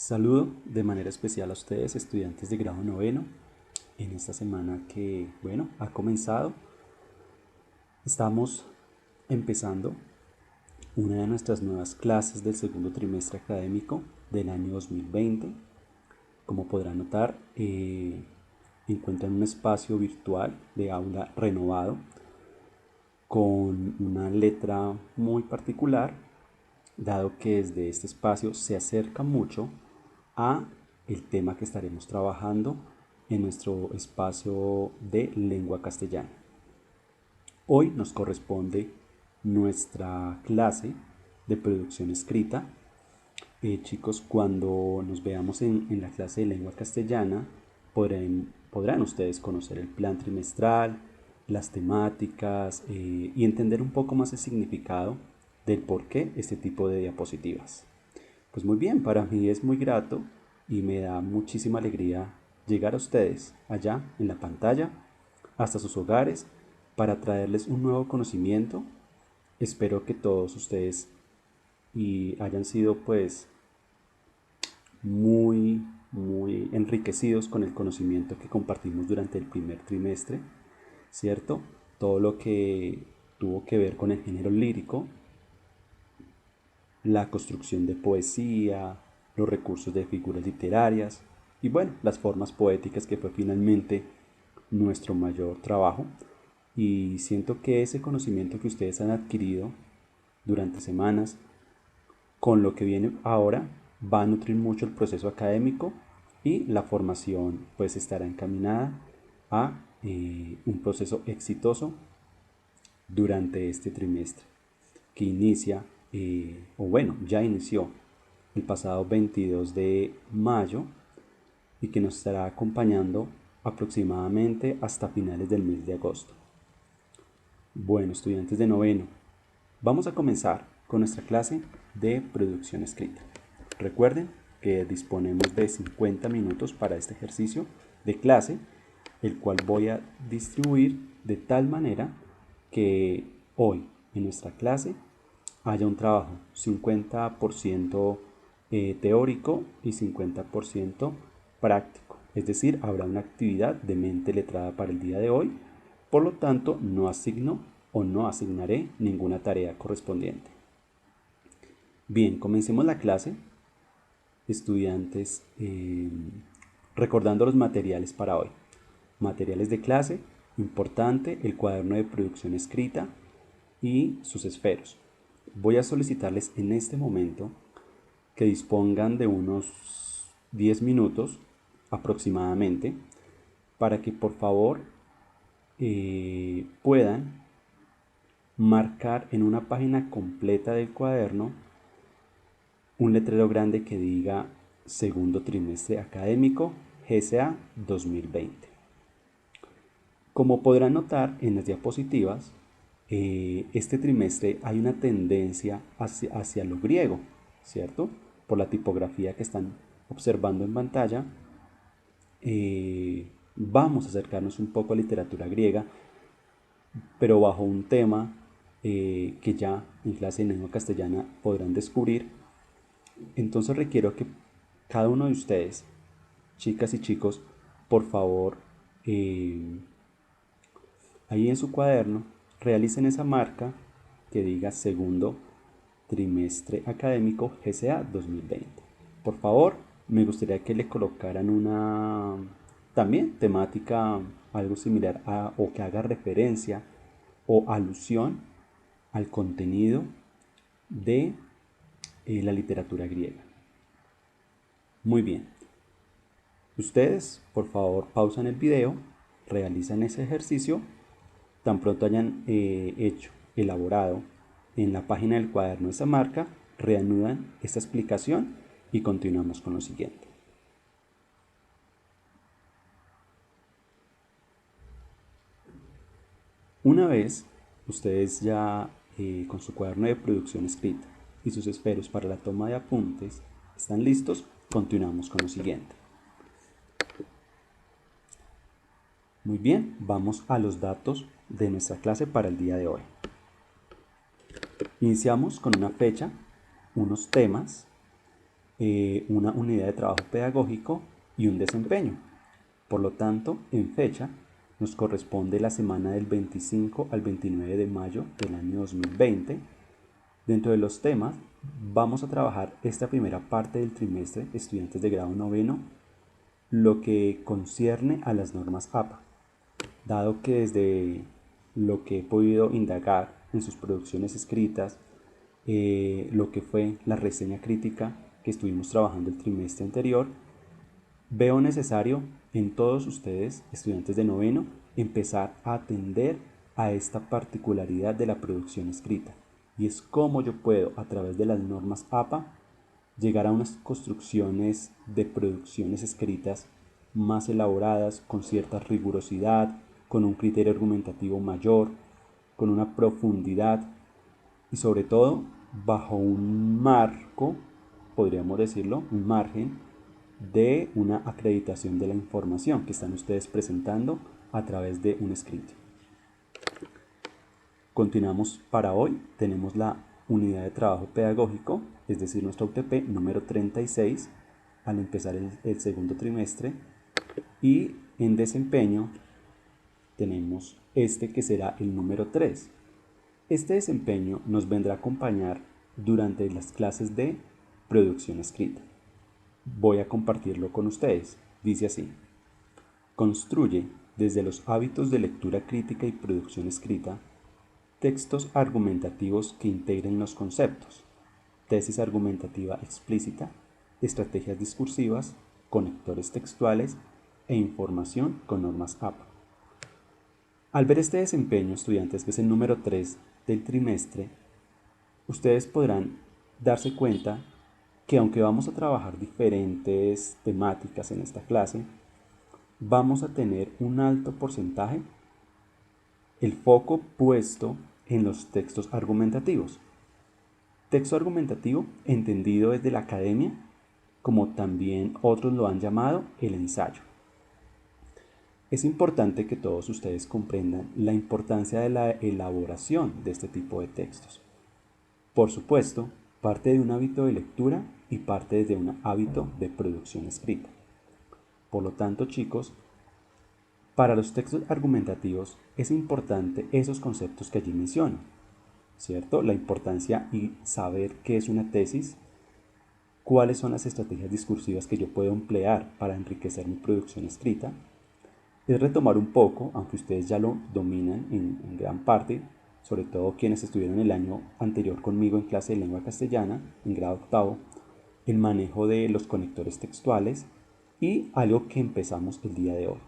Saludo de manera especial a ustedes, estudiantes de grado noveno, en esta semana que, ha comenzado. Estamos empezando una de nuestras nuevas clases del segundo trimestre académico del año 2020. Como podrán notar, encuentran un espacio virtual de aula renovado con una letra muy particular, dado que desde este espacio se acerca mucho a el tema que estaremos trabajando en nuestro espacio de lengua castellana. Hoy nos corresponde nuestra clase de producción escrita. Chicos, cuando nos veamos en la clase de lengua castellana, podrán ustedes conocer el plan trimestral, las temáticas y entender un poco más el significado del por qué este tipo de diapositivas. Pues muy bien, para mí es muy grato y me da muchísima alegría llegar a ustedes allá en la pantalla, hasta sus hogares, para traerles un nuevo conocimiento. Espero que todos ustedes hayan sido pues muy enriquecidos con el conocimiento que compartimos durante el primer trimestre, ¿cierto? Todo lo que tuvo que ver con el género lírico, la construcción de poesía, los recursos de figuras literarias y las formas poéticas, que fue finalmente nuestro mayor trabajo. Y siento que ese conocimiento que ustedes han adquirido durante semanas con lo que viene ahora va a nutrir mucho el proceso académico, y la formación pues estará encaminada a un proceso exitoso durante este trimestre que inicia, ya inició el pasado 22 de mayo y que nos estará acompañando aproximadamente hasta finales del mes de agosto. Bueno, estudiantes de noveno, vamos a comenzar con nuestra clase de producción escrita. Recuerden que disponemos de 50 minutos para este ejercicio de clase, el cual voy a distribuir de tal manera que hoy en nuestra clase haya un trabajo 50% teórico y 50% práctico. Es decir, habrá una actividad de mente letrada para el día de hoy. Por lo tanto, no asigno o no asignaré ninguna tarea correspondiente. Bien, comencemos la clase, estudiantes, recordando los materiales para hoy. Materiales de clase, importante, el cuaderno de producción escrita y sus esferos. Voy a solicitarles en este momento que dispongan de unos 10 minutos aproximadamente para que por favor puedan marcar en una página completa del cuaderno un letrero grande que diga segundo trimestre académico GCA 2020. Como podrán notar en las diapositivas, este trimestre hay una tendencia hacia lo griego, ¿cierto? Por la tipografía que están observando en pantalla, vamos a acercarnos un poco a literatura griega, pero bajo un tema que ya en clase de lengua castellana podrán descubrir. Entonces requiero que cada uno de ustedes, chicas y chicos, por favor, ahí en su cuaderno, realicen esa marca que diga segundo trimestre académico GCA 2020. Por favor, me gustaría que le colocaran una también temática algo similar o que haga referencia o alusión al contenido de la literatura griega. Muy bien. Ustedes, por favor, pausan el video, realizan ese ejercicio. Tan pronto hayan elaborado en la página del cuaderno esa marca, reanudan esta explicación y continuamos con lo siguiente. Una vez ustedes ya con su cuaderno de producción escrita y sus esferos para la toma de apuntes están listos, continuamos con lo siguiente. Muy bien, vamos a los datos de nuestra clase para el día de hoy. Iniciamos con una fecha, unos temas una unidad de trabajo pedagógico y un desempeño. Por lo tanto, en fecha, nos corresponde la semana del 25 al 29 de mayo del año 2020. Dentro de los temas, vamos a trabajar esta primera parte del trimestre, estudiantes de grado noveno, lo que concierne a las normas APA, dado que desde lo que he podido indagar en sus producciones escritas, lo que fue la reseña crítica que estuvimos trabajando el trimestre anterior, veo necesario en todos ustedes, estudiantes de noveno, empezar a atender a esta particularidad de la producción escrita. Y es cómo yo puedo, a través de las normas APA, llegar a unas construcciones de producciones escritas más elaboradas, con cierta rigurosidad, con un criterio argumentativo mayor, con una profundidad y sobre todo bajo un marco, podríamos decirlo, un margen de una acreditación de la información que están ustedes presentando a través de un escrito. Continuamos para hoy, tenemos la unidad de trabajo pedagógico, es decir, nuestra UTP número 36 al empezar el segundo trimestre, y en desempeño tenemos este que será el número 3. Este desempeño nos vendrá a acompañar durante las clases de producción escrita. Voy a compartirlo con ustedes. Dice así: construye desde los hábitos de lectura crítica y producción escrita textos argumentativos que integren los conceptos, tesis argumentativa explícita, estrategias discursivas, conectores textuales e información con normas APA. Al ver este desempeño, estudiantes, que es el número 3 del trimestre, ustedes podrán darse cuenta que aunque vamos a trabajar diferentes temáticas en esta clase, vamos a tener un alto porcentaje, el foco puesto en los textos argumentativos. Texto argumentativo entendido desde la academia, como también otros lo han llamado el ensayo. Es importante que todos ustedes comprendan la importancia de la elaboración de este tipo de textos. Por supuesto, parte de un hábito de lectura y parte de un hábito de producción escrita. Por lo tanto, chicos, para los textos argumentativos es importante esos conceptos que allí menciono, ¿cierto? La importancia y saber qué es una tesis, cuáles son las estrategias discursivas que yo puedo emplear para enriquecer mi producción escrita. Es retomar un poco, aunque ustedes ya lo dominan en gran parte, sobre todo quienes estuvieron el año anterior conmigo en clase de lengua castellana, en grado octavo, el manejo de los conectores textuales y algo que empezamos el día de hoy,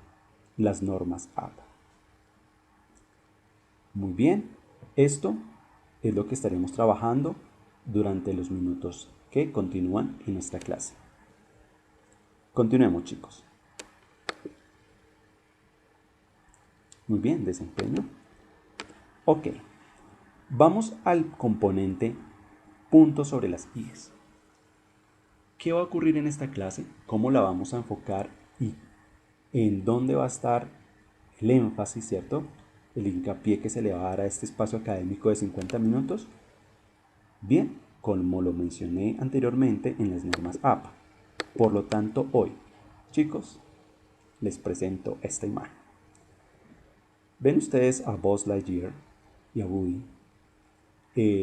las normas APA. Muy bien, esto es lo que estaremos trabajando durante los minutos que continúan en nuestra clase. Continuemos, chicos. Muy bien, desempeño. Ok, vamos al componente puntos sobre las IES. ¿Qué va a ocurrir en esta clase? ¿Cómo la vamos a enfocar? ¿Y en dónde va a estar el énfasis, cierto? El hincapié que se le va a dar a este espacio académico de 50 minutos. Bien, como lo mencioné anteriormente en las normas APA. Por lo tanto, hoy, chicos, les presento esta imagen. Ven ustedes a Buzz Lightyear y a Woody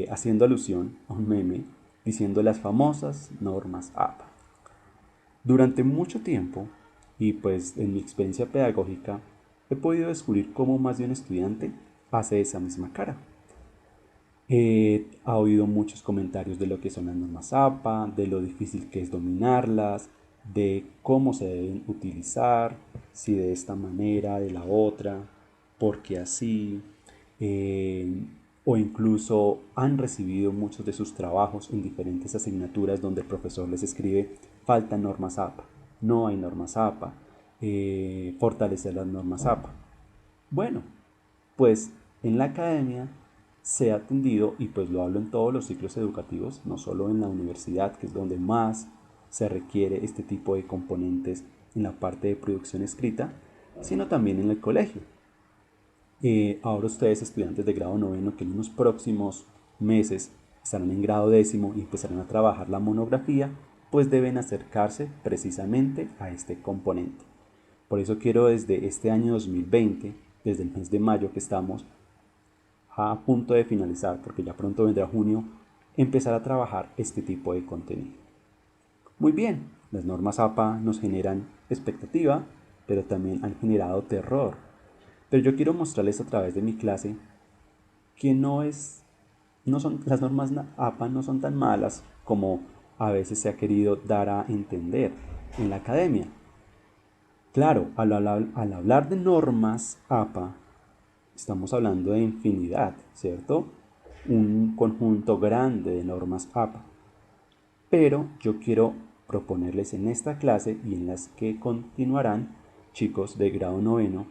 haciendo alusión a un meme diciendo las famosas normas APA. Durante mucho tiempo, y pues en mi experiencia pedagógica, he podido descubrir cómo más de un estudiante hace esa misma cara. Ha oído muchos comentarios de lo que son las normas APA, de lo difícil que es dominarlas, de cómo se deben utilizar, si de esta manera, de la otra, porque así, o incluso han recibido muchos de sus trabajos en diferentes asignaturas donde el profesor les escribe: faltan normas APA, no hay normas APA, fortalecer las normas APA. Bueno, pues en la academia se ha atendido, y pues lo hablo en todos los ciclos educativos, no solo en la universidad, que es donde más se requiere este tipo de componentes en la parte de producción escrita, sino también en el colegio. Ahora ustedes, estudiantes de grado noveno, que en unos próximos meses estarán en grado décimo y empezarán a trabajar la monografía, pues deben acercarse precisamente a este componente. Por eso quiero desde este año 2020, desde el mes de mayo que estamos a punto de finalizar, porque ya pronto vendrá junio, empezar a trabajar este tipo de contenido. Muy bien, las normas APA nos generan expectativa, pero también han generado terror. Pero yo quiero mostrarles a través de mi clase que las normas APA no son tan malas como a veces se ha querido dar a entender en la academia. Claro, al hablar de normas APA, estamos hablando de infinidad, ¿cierto? Un conjunto grande de normas APA. Pero yo quiero proponerles en esta clase y en las que continuarán, chicos de grado noveno,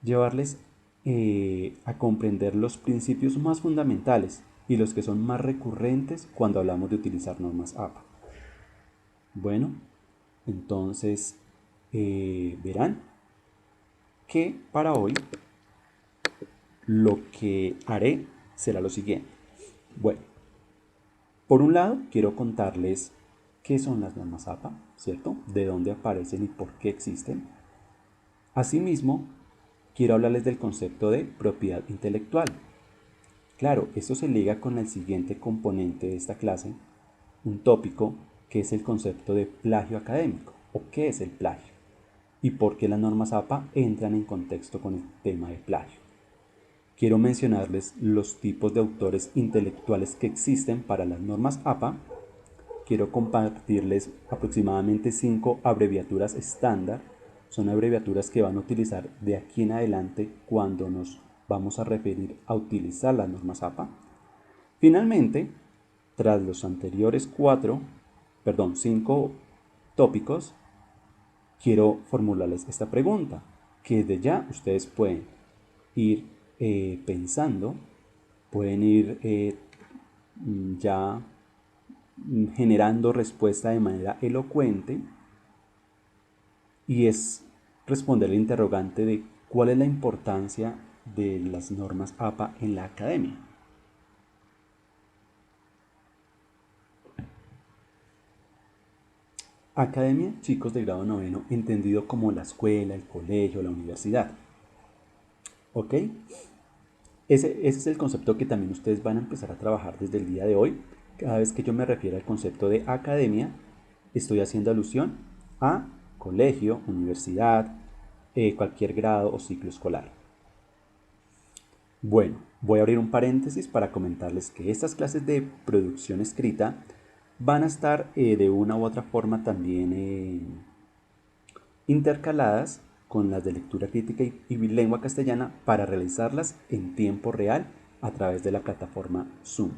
llevarles a comprender los principios más fundamentales y los que son más recurrentes cuando hablamos de utilizar normas APA. Bueno, entonces verán que para hoy lo que haré será lo siguiente. Bueno, por un lado quiero contarles qué son las normas APA, ¿cierto? De dónde aparecen y por qué existen. Asimismo, quiero hablarles del concepto de propiedad intelectual. Claro, esto se liga con el siguiente componente de esta clase, un tópico que es el concepto de plagio académico, o qué es el plagio, y por qué las normas APA entran en contexto con el tema de plagio. Quiero mencionarles los tipos de autores intelectuales que existen para las normas APA. Quiero compartirles aproximadamente 5 abreviaturas estándar. Son abreviaturas que van a utilizar de aquí en adelante cuando nos vamos a referir a utilizar las normas APA. Finalmente, tras los anteriores 5 tópicos, quiero formularles esta pregunta, que desde ya ustedes pueden ir pensando, pueden ir ya generando respuesta de manera elocuente, y es responder el interrogante de cuál es la importancia de las normas APA en la academia. Academia, chicos de grado noveno, entendido como la escuela, el colegio, la universidad. ¿Ok? Ese es el concepto que también ustedes van a empezar a trabajar desde el día de hoy. Cada vez que yo me refiero al concepto de academia, estoy haciendo alusión a colegio, universidad, cualquier grado o ciclo escolar. Bueno, voy a abrir un paréntesis para comentarles que estas clases de producción escrita van a estar de una u otra forma también intercaladas con las de lectura crítica y lengua castellana para realizarlas en tiempo real a través de la plataforma Zoom.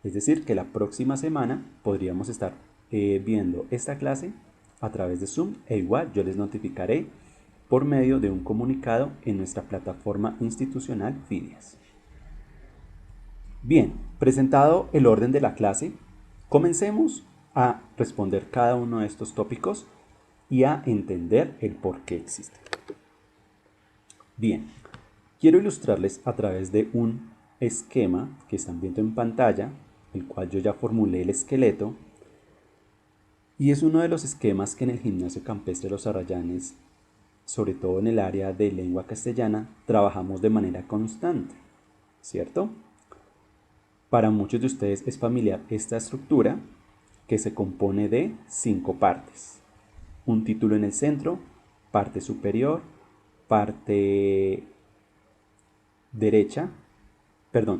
Es decir, que la próxima semana podríamos estar viendo esta clase a través de Zoom, e igual yo les notificaré por medio de un comunicado en nuestra plataforma institucional Fidias. Bien, presentado el orden de la clase, comencemos a responder cada uno de estos tópicos y a entender el por qué existen. Bien, quiero ilustrarles a través de un esquema que están viendo en pantalla, el cual yo ya formulé el esqueleto, y es uno de los esquemas que en el Gimnasio Campestre Los Arrayanes, sobre todo en el área de lengua castellana, trabajamos de manera constante, ¿cierto? Para muchos de ustedes es familiar esta estructura, que se compone de 5 partes. Un título en el centro, parte superior, parte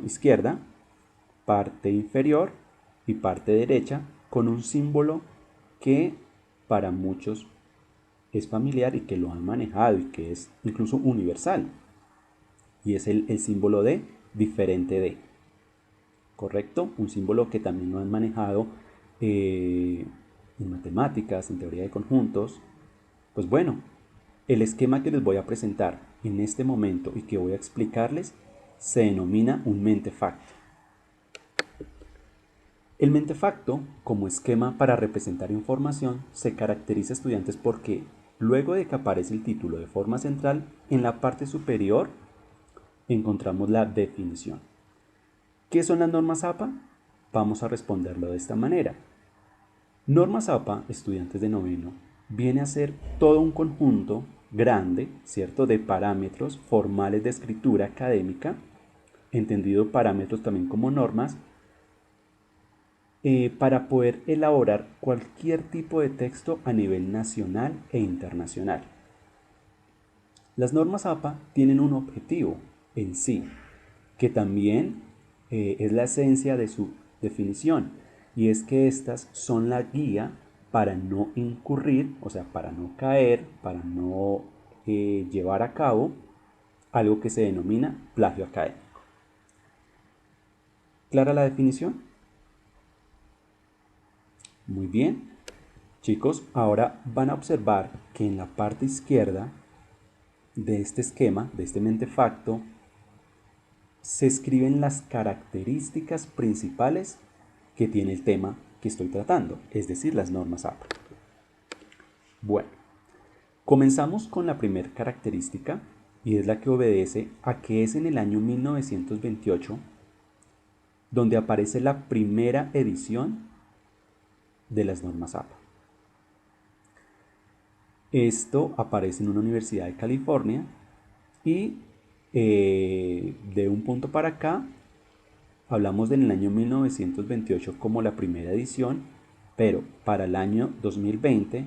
izquierda, parte inferior y parte derecha, con un símbolo que para muchos es familiar y que lo han manejado y que es incluso universal, y es el símbolo de diferente de, ¿correcto? Un símbolo que también lo han manejado en matemáticas, en teoría de conjuntos. Pues bueno, el esquema que les voy a presentar en este momento y que voy a explicarles se denomina un mentefacto. El mentefacto, como esquema para representar información, se caracteriza, estudiantes, porque luego de que aparece el título de forma central, en la parte superior encontramos la definición. ¿Qué son las normas APA? Vamos a responderlo de esta manera. Normas APA, estudiantes de noveno, viene a ser todo un conjunto grande, ¿cierto?, de parámetros formales de escritura académica, entendido parámetros también como normas, para poder elaborar cualquier tipo de texto a nivel nacional e internacional. Las normas APA tienen un objetivo en sí, que también es la esencia de su definición, y es que estas son la guía para no incurrir, o sea, para no caer, para no llevar a cabo algo que se denomina plagio académico. ¿Clara la definición? Muy bien. Chicos, ahora van a observar que en la parte izquierda de este esquema, de este mentefacto, se escriben las características principales que tiene el tema que estoy tratando, es decir, las normas APA. Bueno, comenzamos con la primera característica y es la que obedece a que es en el año 1928 donde aparece la primera edición de las normas APA. Esto aparece en una universidad de California y de un punto para acá hablamos del año 1928 como la primera edición, pero para el año 2020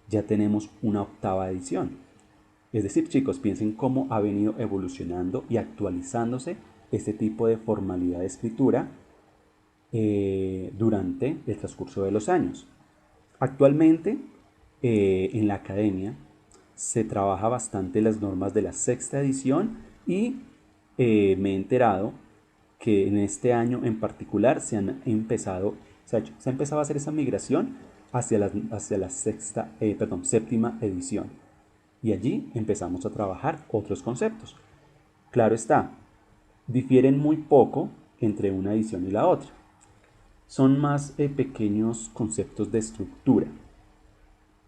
ya tenemos una octava edición. Es decir, chicos, piensen cómo ha venido evolucionando y actualizándose este tipo de formalidad de escritura durante el transcurso de los años. Actualmente, en la academia se trabaja bastante las normas de la sexta edición y me he enterado que en este año en particular se ha empezado a hacer esa migración hacia la séptima edición. Y allí empezamos a trabajar otros conceptos. Claro está, difieren muy poco entre una edición y la otra. Son más pequeños conceptos de estructura.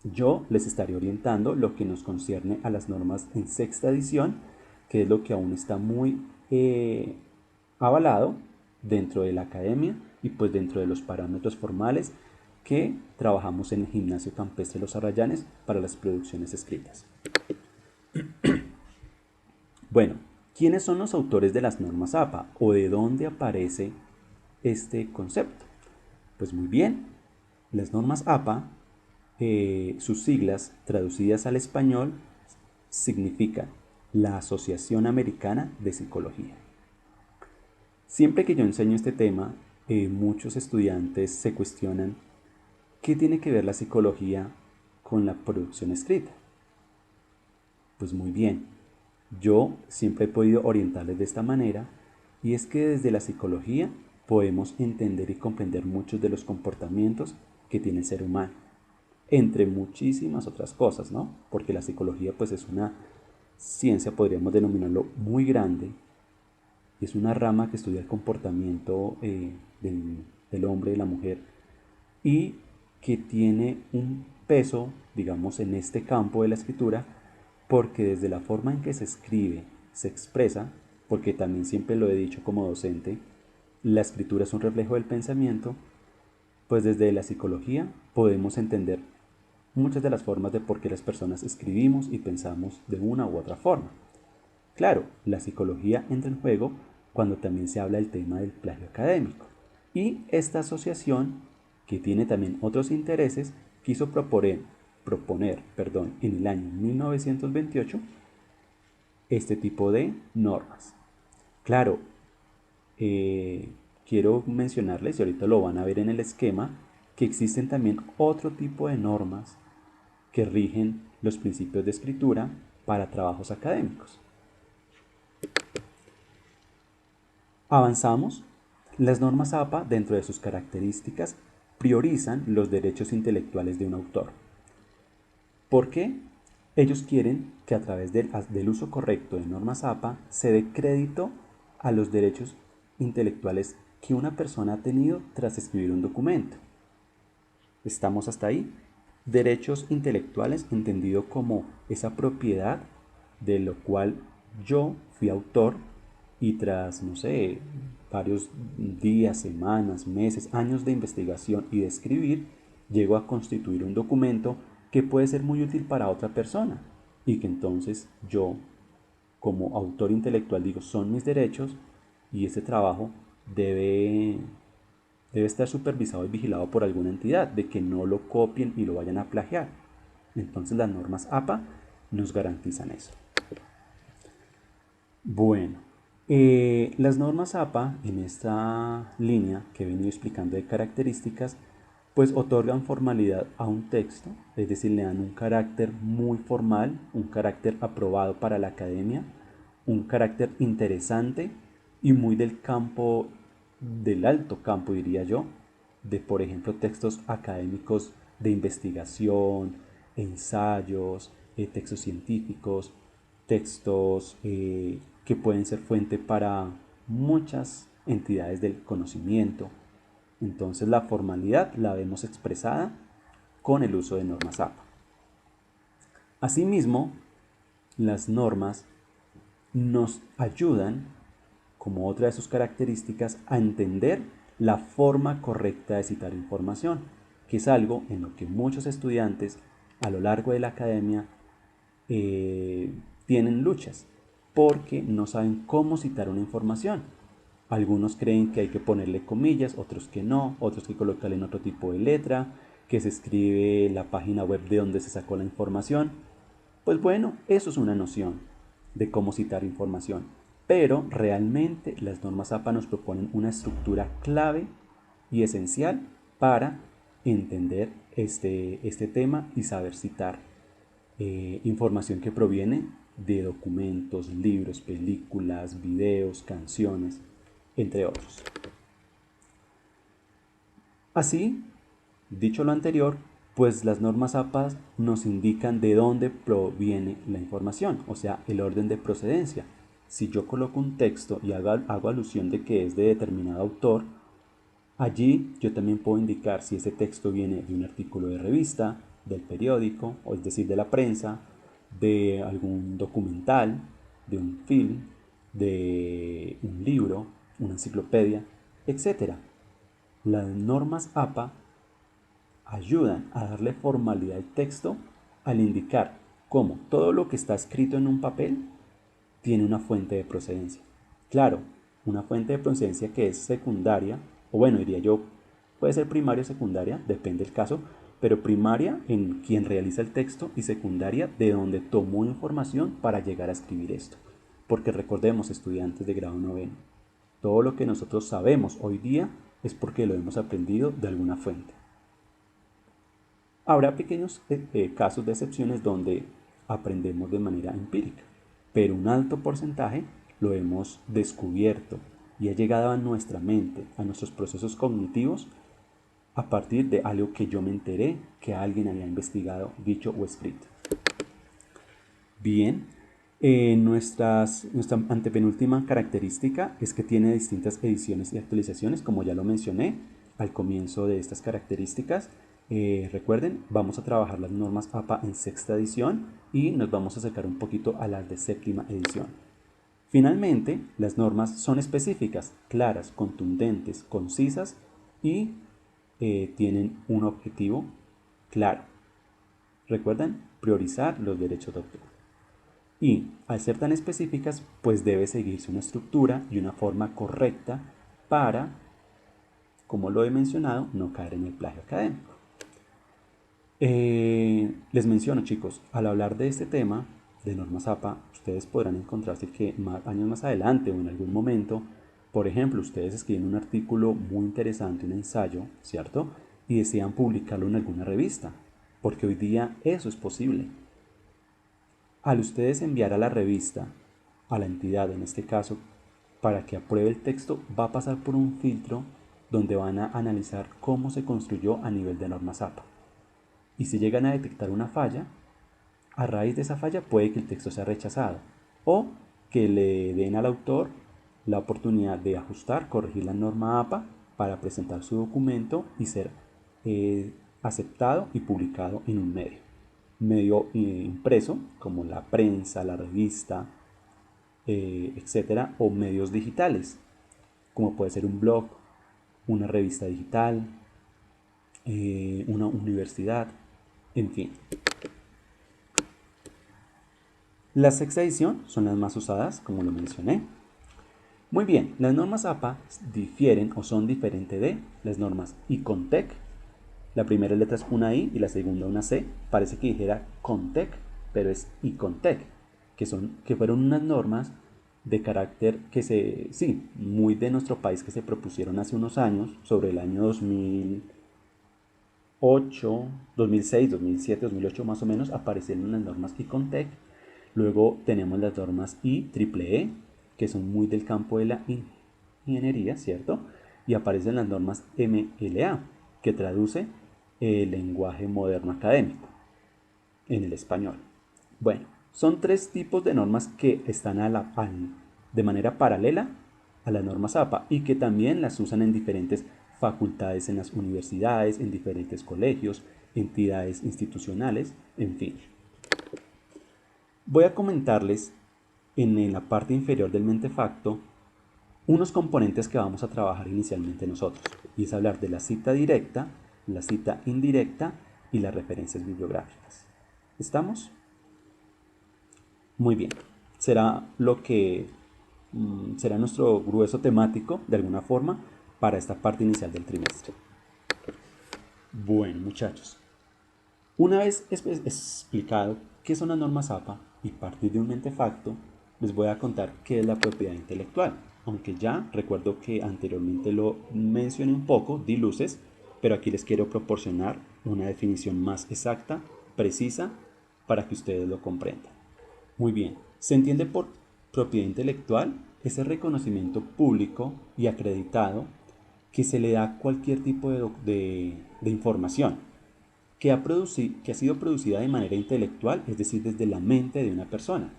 Yo les estaré orientando lo que nos concierne a las normas en sexta edición, que es lo que aún está muy avalado dentro de la academia y pues dentro de los parámetros formales que trabajamos en el Gimnasio Campestre Los Arrayanes para las producciones escritas. Bueno, ¿quiénes son los autores de las normas APA o de dónde aparece este concepto? Pues muy bien, las normas APA, sus siglas traducidas al español significan la Asociación Americana de Psicología. Siempre que yo enseño este tema, muchos estudiantes se cuestionan qué tiene que ver la psicología con la producción escrita. Pues muy bien, yo siempre he podido orientarles de esta manera, y es que desde la psicología podemos entender y comprender muchos de los comportamientos que tiene el ser humano, entre muchísimas otras cosas, ¿no? Porque la psicología pues es una ciencia, podríamos denominarlo, muy grande. Es una rama que estudia el comportamiento del hombre y de la mujer y que tiene un peso, digamos, en este campo de la escritura, porque desde la forma en que se escribe, se expresa, porque también siempre lo he dicho como docente, la escritura es un reflejo del pensamiento, pues desde la psicología podemos entender muchas de las formas de por qué las personas escribimos y pensamos de una u otra forma. Claro, la psicología entra en juego cuando también se habla del tema del plagio académico. Y esta asociación, que tiene también otros intereses, quiso proponer en el año 1928 este tipo de normas. Claro, quiero mencionarles, y ahorita lo van a ver en el esquema, que existen también otro tipo de normas que rigen los principios de escritura para trabajos académicos. Avanzamos. Las normas APA, dentro de sus características, priorizan los derechos intelectuales de un autor. ¿Por qué? Ellos quieren que a través del uso correcto de normas APA se dé crédito a los derechos intelectuales que una persona ha tenido tras escribir un documento. ¿Estamos hasta ahí? Derechos intelectuales entendido como esa propiedad de lo cual yo fui autor y tras, no sé, varios días, semanas, meses, años de investigación y de escribir, llego a constituir un documento que puede ser muy útil para otra persona y que entonces yo, como autor intelectual, digo, son mis derechos y ese trabajo debe, debe estar supervisado y vigilado por alguna entidad, de que no lo copien y lo vayan a plagiar. Entonces las normas APA nos garantizan eso. Bueno, las normas APA en esta línea que he venido explicando de características, pues otorgan formalidad a un texto, es decir, le dan un carácter muy formal, un carácter aprobado para la academia, un carácter interesante y muy del campo, del alto campo diría yo, de por ejemplo textos académicos de investigación, ensayos, textos científicos, textos que pueden ser fuente para muchas entidades del conocimiento. Entonces la formalidad la vemos expresada con el uso de normas APA. Asimismo, las normas nos ayudan, como otra de sus características, a entender la forma correcta de citar información, que es algo en lo que muchos estudiantes a lo largo de la academia tienen luchas, porque no saben cómo citar una información. Algunos creen que hay que ponerle comillas, otros que no, otros que colocarle en otro tipo de letra, que se escribe la página web de donde se sacó la información. Pues bueno, eso es una noción de cómo citar información, pero realmente las normas APA nos proponen una estructura clave y esencial para entender este tema y saber citar información que proviene de documentos, libros, películas, videos, canciones, entre otros. Así, dicho lo anterior, pues las normas APA nos indican de dónde proviene la información, o sea, el orden de procedencia. Si yo coloco un texto y hago alusión de que es de determinado autor, allí yo también puedo indicar si ese texto viene de un artículo de revista, del periódico, o es decir, de la prensa, de algún documental, de un film, de un libro, una enciclopedia, etcétera. Las normas APA ayudan a darle formalidad al texto al indicar cómo todo lo que está escrito en un papel tiene una fuente de procedencia. Claro, una fuente de procedencia que es secundaria, o bueno, diría yo, puede ser primaria o secundaria, depende del caso, pero primaria en quien realiza el texto y secundaria de donde tomó información para llegar a escribir esto. Porque recordemos, estudiantes de grado noveno, todo lo que nosotros sabemos hoy día es porque lo hemos aprendido de alguna fuente. Habrá pequeños casos de excepciones donde aprendemos de manera empírica, pero un alto porcentaje lo hemos descubierto y ha llegado a nuestra mente, a nuestros procesos cognitivos, a partir de algo que yo me enteré que alguien había investigado, dicho o escrito. Bien, nuestra antepenúltima característica es que tiene distintas ediciones y actualizaciones, como ya lo mencioné al comienzo de estas características. Recuerden, vamos a trabajar las normas APA en sexta edición y nos vamos a acercar un poquito a las de séptima edición. Finalmente, las normas son específicas, claras, contundentes, concisas y tienen un objetivo claro. Recuerden, priorizar los derechos de autor. Y al ser tan específicas, pues debe seguirse una estructura y una forma correcta para, como lo he mencionado, no caer en el plagio académico. Les menciono, chicos, al hablar de este tema de normas APA, ustedes podrán encontrarse que años más adelante o en algún momento, por ejemplo, ustedes escriben un artículo muy interesante, un ensayo, ¿cierto? Y desean publicarlo en alguna revista, porque hoy día eso es posible. Al ustedes enviar a la revista, a la entidad en este caso, para que apruebe el texto, va a pasar por un filtro donde van a analizar cómo se construyó a nivel de normas APA. Y si llegan a detectar una falla, a raíz de esa falla puede que el texto sea rechazado o que le den al autor la oportunidad de ajustar, corregir la norma APA para presentar su documento y ser aceptado y publicado en un medio impreso como la prensa, la revista, etcétera, o medios digitales como puede ser un blog, una revista digital, una universidad, en fin. La sexta edición son las más usadas, como lo mencioné. Muy bien, las normas APA difieren o son diferentes de las normas ICONTEC. La primera letra es una I y la segunda una C. Parece que dijera CONTEC, pero es ICONTEC, que fueron unas normas de carácter sí, muy de nuestro país, que se propusieron hace unos años, sobre el año 2008, 2006, 2007, 2008 más o menos, aparecieron las normas ICONTEC. Luego tenemos las normas IEEE, que son muy del campo de la ingeniería, ¿cierto? Y aparecen las normas MLA, que traduce el lenguaje moderno académico en el español. Bueno, son tres tipos de normas que están de manera paralela a las normas APA y que también las usan en diferentes facultades en las universidades, en diferentes colegios, entidades institucionales, en fin. Voy a comentarles en la parte inferior del mentefacto unos componentes que vamos a trabajar inicialmente nosotros, y es hablar de la cita directa, la cita indirecta y las referencias bibliográficas. ¿Estamos? Muy bien. Será será nuestro grueso temático, de alguna forma, para esta parte inicial del trimestre. Bueno, muchachos, una vez explicado qué son las normas APA y partir de un mentefacto, les voy a contar qué es la propiedad intelectual. Aunque ya recuerdo que anteriormente lo mencioné un poco, di luces, pero aquí les quiero proporcionar una definición más exacta, precisa, para que ustedes lo comprendan. Muy bien, se entiende por propiedad intelectual ese reconocimiento público y acreditado que se le da a cualquier tipo de información que ha sido producida de manera intelectual, es decir, desde la mente de una persona.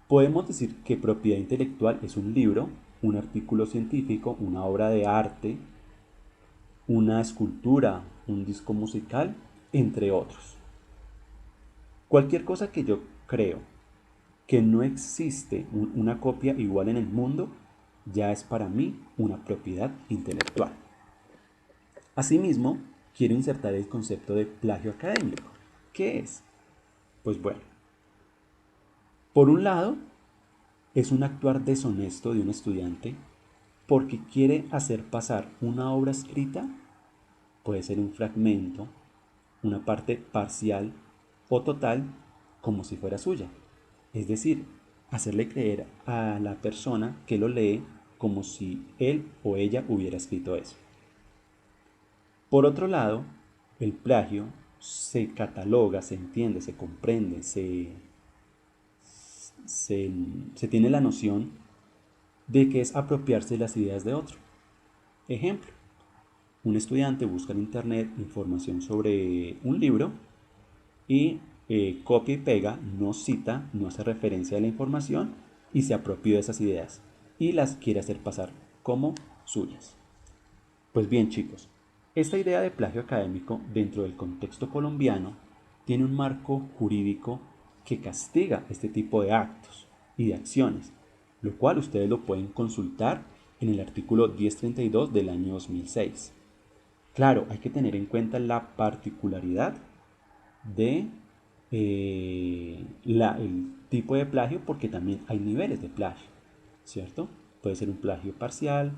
Podemos decir que propiedad intelectual es un libro, un artículo científico, una obra de arte, una escultura, un disco musical, entre otros. Cualquier cosa que yo creo que no existe una copia igual en el mundo, ya es para mí una propiedad intelectual. Asimismo, quiero insertar el concepto de plagio académico. ¿Qué es? Pues bueno, por un lado, es un actuar deshonesto de un estudiante porque quiere hacer pasar una obra escrita, puede ser un fragmento, una parte parcial o total, como si fuera suya. Es decir, hacerle creer a la persona que lo lee como si él o ella hubiera escrito eso. Por otro lado, el plagio se cataloga, se entiende, se comprende, se tiene la noción de que es apropiarse de las ideas de otro. Ejemplo, un estudiante busca en internet información sobre un libro y copia y pega, no cita, no hace referencia a la información y se apropia de esas ideas y las quiere hacer pasar como suyas. Pues bien, chicos, esta idea de plagio académico dentro del contexto colombiano tiene un marco jurídico que castiga este tipo de actos y de acciones, lo cual ustedes lo pueden consultar en el artículo 1032 del año 2006. Claro, hay que tener en cuenta la particularidad de el tipo de plagio, porque también hay niveles de plagio, ¿cierto? Puede ser un plagio parcial,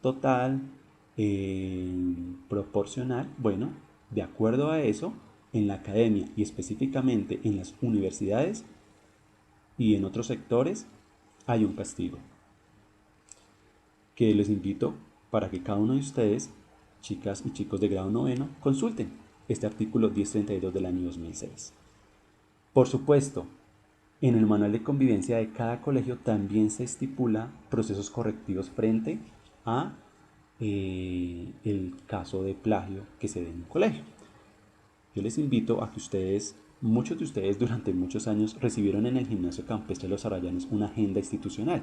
total, proporcional. Bueno, de acuerdo a eso, en la academia y específicamente en las universidades y en otros sectores hay un castigo que les invito para que cada uno de ustedes, chicas y chicos de grado noveno, consulten este artículo 1032 del año 2006. Por supuesto, en el manual de convivencia de cada colegio también se estipula procesos correctivos frente a el caso de plagio que se dé en un colegio. Yo les invito a que muchos de ustedes durante muchos años recibieron en el gimnasio campestre Los Arrayanes una agenda institucional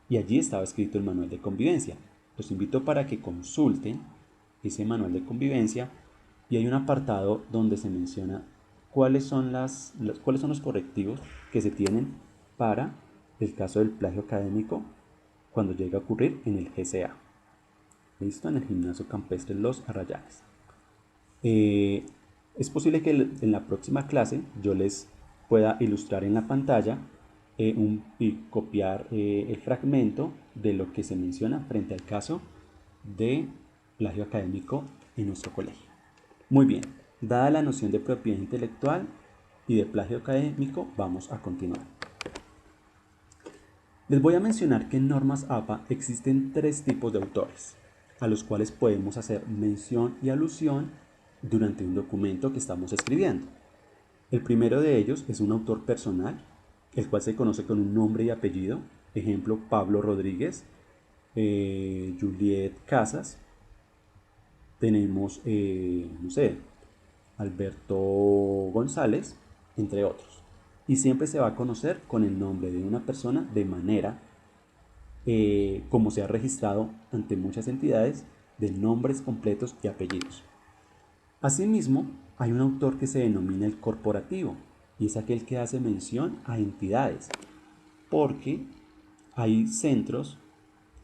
y allí estaba escrito el manual de convivencia. Los invito para que consulten ese manual de convivencia y hay un apartado donde se menciona cuáles son los correctivos que se tienen para el caso del plagio académico cuando llegue a ocurrir en el GCA. ¿Listo? En el gimnasio campestre Los Arrayanes. Eh, es posible que en la próxima clase yo les pueda ilustrar en la pantalla y copiar el fragmento de lo que se menciona frente al caso de plagio académico en nuestro colegio. Muy bien, dada la noción de propiedad intelectual y de plagio académico, vamos a continuar. Les voy a mencionar que en normas APA existen tres tipos de autores, a los cuales podemos hacer mención y alusión durante un documento que estamos escribiendo. El primero de ellos es un autor personal, el cual se conoce con un nombre y apellido, ejemplo Pablo Rodríguez, Juliet Casas, tenemos, no sé, Alberto González, entre otros. Y siempre se va a conocer con el nombre de una persona de manera como se ha registrado ante muchas entidades de nombres completos y apellidos. Asimismo, hay un autor que se denomina el corporativo y es aquel que hace mención a entidades, porque hay centros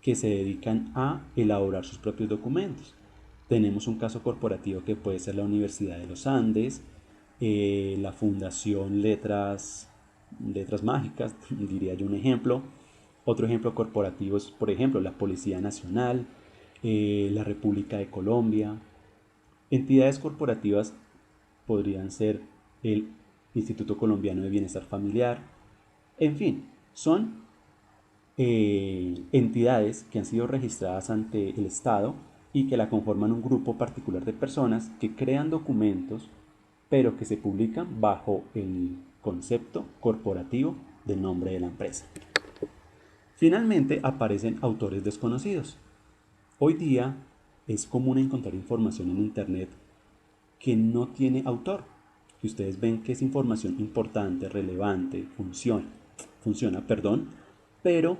que se dedican a elaborar sus propios documentos. Tenemos un caso corporativo que puede ser la Universidad de los Andes, la Fundación Letras Mágicas, diría yo un ejemplo. Otro ejemplo corporativo es, por ejemplo, la Policía Nacional, la República de Colombia. Entidades corporativas podrían ser el Instituto Colombiano de Bienestar Familiar. En fin, son entidades que han sido registradas ante el Estado y que la conforman un grupo particular de personas que crean documentos, pero que se publican bajo el concepto corporativo del nombre de la empresa. Finalmente aparecen autores desconocidos. Hoy día es común encontrar información en Internet que no tiene autor, que ustedes ven que es información importante, relevante, funciona, pero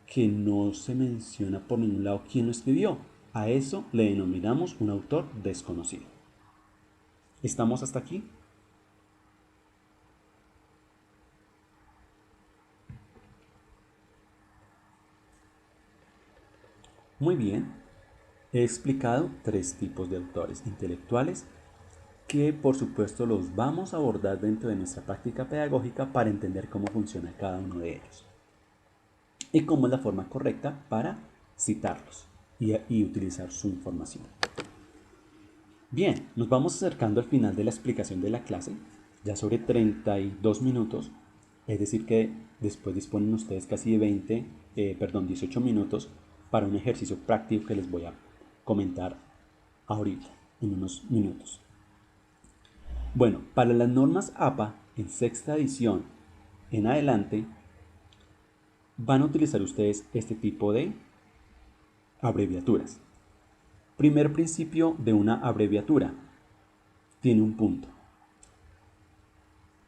que no se menciona por ningún lado quién lo escribió. A eso le denominamos un autor desconocido. ¿Estamos hasta aquí? Muy bien. He explicado tres tipos de autores intelectuales que por supuesto los vamos a abordar dentro de nuestra práctica pedagógica para entender cómo funciona cada uno de ellos y cómo es la forma correcta para citarlos y utilizar su información. Bien, nos vamos acercando al final de la explicación de la clase, ya sobre 32 minutos, es decir que después disponen ustedes casi de 18 minutos para un ejercicio práctico que les voy a comentar ahorita, en unos minutos. Bueno, para las normas APA en sexta edición en adelante, van a utilizar ustedes este tipo de abreviaturas. Primer principio de una abreviatura. Tiene un punto.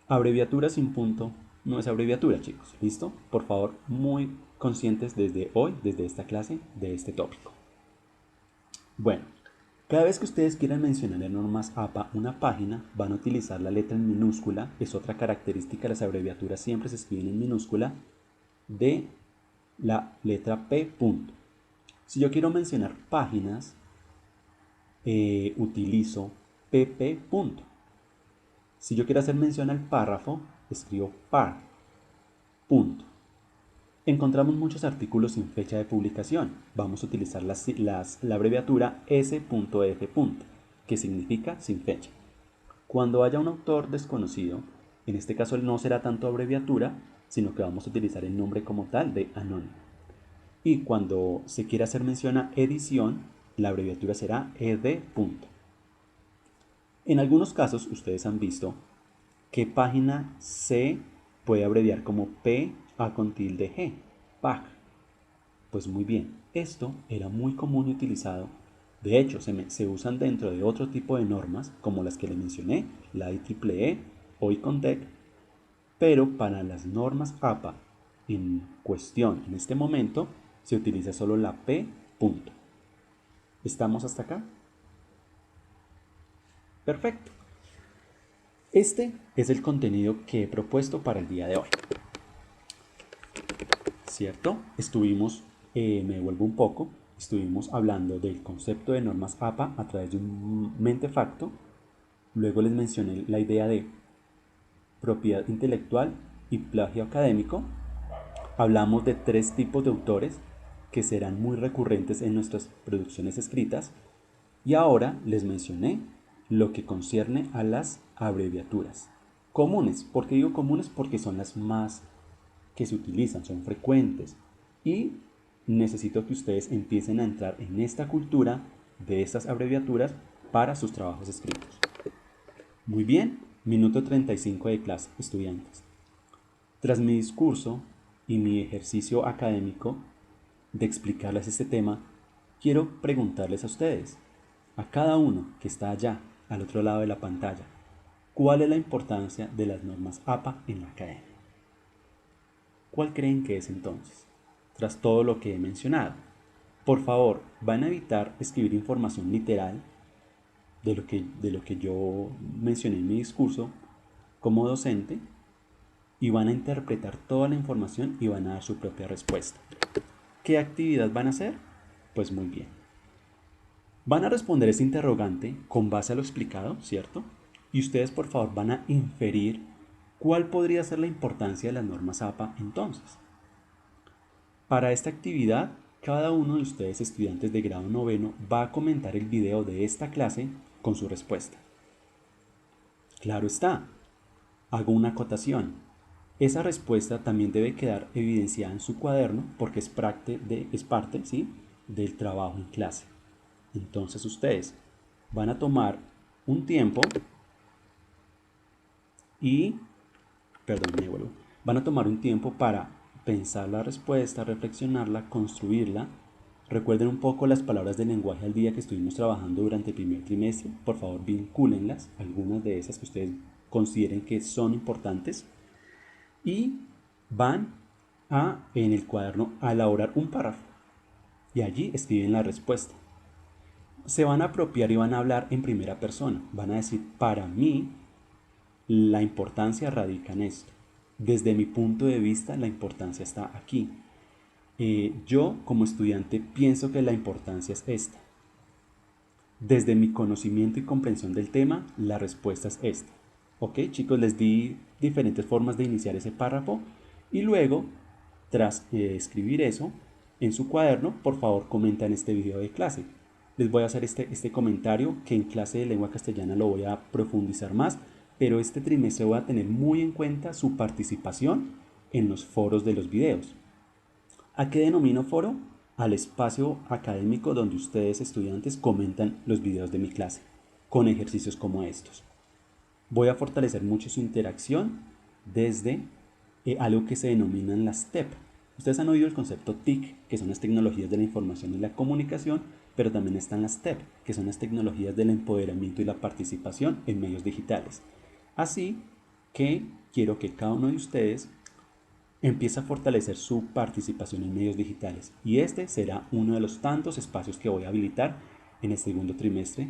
Abreviatura sin punto no es abreviatura, chicos. ¿Listo? Por favor, muy conscientes desde hoy, desde esta clase, de este tópico. Bueno, cada vez que ustedes quieran mencionar en normas APA una página, van a utilizar la letra en minúscula. Es otra característica, las abreviaturas siempre se escriben en minúscula de la letra P. Punto. Si yo quiero mencionar páginas, utilizo pp. Punto. Si yo quiero hacer mención al párrafo, escribo par. Punto. Encontramos muchos artículos sin fecha de publicación. Vamos a utilizar la abreviatura S.F. que significa sin fecha. Cuando haya un autor desconocido, en este caso no será tanto abreviatura, sino que vamos a utilizar el nombre como tal de anónimo. Y cuando se quiera hacer mención a edición, la abreviatura será ed. Punto. En algunos casos ustedes han visto que página se puede abreviar como P A con tilde G, PAG. Pues muy bien, esto era muy común y utilizado. De hecho, se usan dentro de otro tipo de normas, como las que le mencioné, la IEEE o ICONDEC, pero para las normas APA en cuestión en este momento, se utiliza solo la P. Punto. ¿Estamos hasta acá? Perfecto. Este es el contenido que he propuesto para el día de hoy. ¿Cierto? Me devuelvo un poco, estuvimos hablando del concepto de normas APA a través de un mentefacto, Luego les mencioné la idea de propiedad intelectual y plagio académico. Hablamos de 3 tipos de autores que serán muy recurrentes en nuestras producciones escritas. Y ahora les mencioné lo que concierne a las abreviaturas. Comunes. ¿Por qué digo comunes? Porque son las más que se utilizan, son frecuentes. Y necesito que ustedes empiecen a entrar en esta cultura de estas abreviaturas para sus trabajos escritos. Muy bien, minuto 35 de clase, estudiantes. Tras mi discurso y mi ejercicio académico de explicarles este tema, quiero preguntarles a ustedes, a cada uno que está allá, al otro lado de la pantalla, ¿cuál es la importancia de las normas APA en la academia? ¿Cuál creen que es entonces? Tras todo lo que he mencionado. Por favor, van a evitar escribir información literal de lo que yo mencioné en mi discurso como docente y van a interpretar toda la información y van a dar su propia respuesta. ¿Qué actividad van a hacer? Pues muy bien. Van a responder este interrogante con base a lo explicado, ¿cierto? Y ustedes por favor van a inferir cuál podría ser la importancia de las normas APA entonces. Para esta actividad, cada uno de ustedes estudiantes de grado noveno va a comentar el video de esta clase con su respuesta. Claro está, hago una acotación. Esa respuesta también debe quedar evidenciada en su cuaderno porque es parte, ¿sí?, del trabajo en clase. Entonces ustedes van a tomar un tiempo y, perdón, me vuelvo. Van a tomar un tiempo para pensar la respuesta, reflexionarla, construirla. Recuerden un poco las palabras del lenguaje al día que estuvimos trabajando durante el primer trimestre. Por favor, vincúlenlas, algunas de esas que ustedes consideren que son importantes. Y van en el cuaderno, a elaborar un párrafo. Y allí escriben la respuesta. Se van a apropiar y van a hablar en primera persona. Van a decir, para mí, la importancia radica en esto. Desde mi punto de vista, la importancia está aquí. Yo, como estudiante, pienso que la importancia es esta. Desde mi conocimiento y comprensión del tema, la respuesta es esta. Ok, chicos, les di diferentes formas de iniciar ese párrafo y luego, tras escribir eso en su cuaderno, por favor comenta en este video de clase. Les voy a hacer este comentario que en clase de lengua castellana lo voy a profundizar más, pero este trimestre voy a tener muy en cuenta su participación en los foros de los videos. ¿A qué denomino foro? Al espacio académico donde ustedes estudiantes comentan los videos de mi clase, con ejercicios como estos. Voy a fortalecer mucho su interacción desde algo que se denominan las TEP. Ustedes han oído el concepto TIC, que son las tecnologías de la información y la comunicación, pero también están las TEP, que son las tecnologías del empoderamiento y la participación en medios digitales. Así que quiero que cada uno de ustedes empiece a fortalecer su participación en medios digitales. Y este será uno de los tantos espacios que voy a habilitar en el segundo trimestre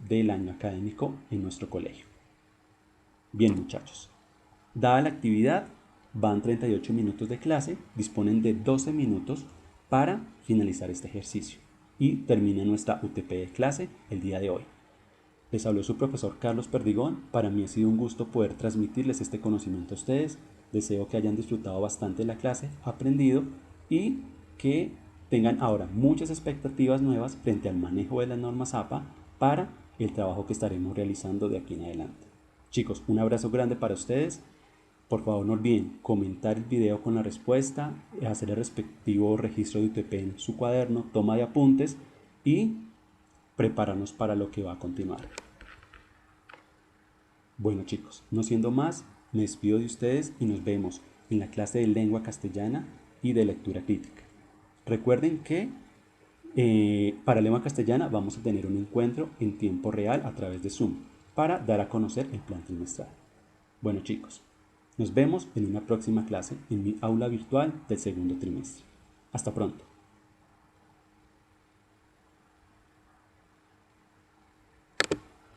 del año académico en nuestro colegio. Bien, muchachos, dada la actividad, van 38 minutos de clase, disponen de 12 minutos para finalizar este ejercicio y termina nuestra UTP de clase el día de hoy. Les habló su profesor Carlos Perdigón. Para mí ha sido un gusto poder transmitirles este conocimiento a ustedes. Deseo que hayan disfrutado bastante la clase, aprendido y que tengan ahora muchas expectativas nuevas frente al manejo de las normas APA para el trabajo que estaremos realizando de aquí en adelante. Chicos, un abrazo grande para ustedes. Por favor, no olviden comentar el video con la respuesta, hacer el respectivo registro de UTP en su cuaderno, toma de apuntes y prepararnos para lo que va a continuar. Bueno, chicos, no siendo más, me despido de ustedes y nos vemos en la clase de lengua castellana y de lectura crítica. Recuerden que para lengua castellana vamos a tener un encuentro en tiempo real a través de Zoom para dar a conocer el plan trimestral. Bueno, chicos, nos vemos en una próxima clase en mi aula virtual del segundo trimestre. Hasta pronto.